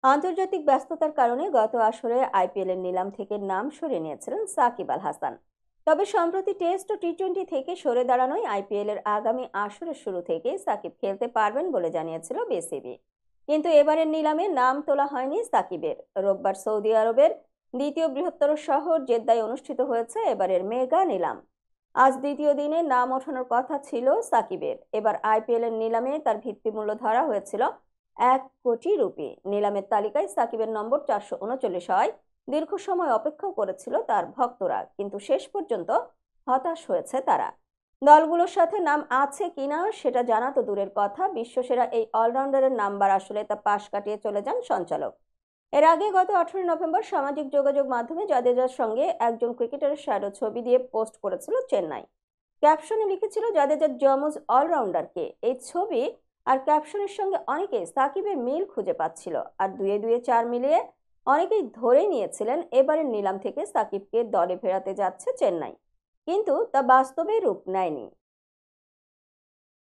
আন্তর্জাতিক ব্যস্ততার কারণে গত আসরে আইপিএলের নিলাম থেকে নাম সরিয়ে নিয়েছিলেন সাকিব আল হাসান। তবে সম্প্রতি টেস্ট ও টি-20 থেকে সরে দাঁড়ানোয় আইপিএলের আগামী আসরের শুরু থেকেই সাকিব খেলতে পারবেন বলে জানিয়েছিল বিসিবি। কিন্তু এবারের নিলামে নাম তোলা হয়নি সাকিবের। রোববার সৌদি আরবের দ্বিতীয় বৃহত্তর শহর জেদ্দায় অনুষ্ঠিত হয়েছে এবারের মেগা নিলাম। আজ দ্বিতীয় দিনে নাম ওঠানোর কথা ছিল সাকিবের। এবার আইপিএলের নিলামে তার ভিত্তিমূল্য ধরা হয়েছিল 1 কোটি রুপি। নিলামের তালিকায় সাকিবের নম্বর 439 হয়। দীর্ঘ সময় অপেক্ষাও করেছিল তার ভক্তরা, কিন্তু শেষ পর্যন্ত হতাশ হয়েছে তারা। দলগুলোর সাথে নাম আছে কিনা সেটা জানা তো দূরের কথা, বিশ্বসেরা এই অলরাউন্ডারের নাম্বার আসলে তা পাশ কাটিয়ে চলে যান সঞ্চালক। এর আগে গত 18 নভেম্বর সামাজিক যোগাযোগ মাধ্যমে জাদেজার সঙ্গে একজন ক্রিকেটারের শ্যাডো ছবি দিয়ে পোস্ট করেছিল চেন্নাই। ক্যাপশনে লিখেছিল জাদেজার যমজ অলরাউন্ডারকে। এই ছবি আর ক্যাপশনের সঙ্গে অনেকেই সাকিবের মিল খুঁজে পাচ্ছিল, আর দুয়ে দুয়ে চার মিলিয়ে অনেকেই ধরে নিয়েছিলেন এবারের নিলাম থেকে সাকিবকে দলে ফেরাতে যাচ্ছে চেন্নাই। কিন্তু তা বাস্তবে রূপ নেয়নি।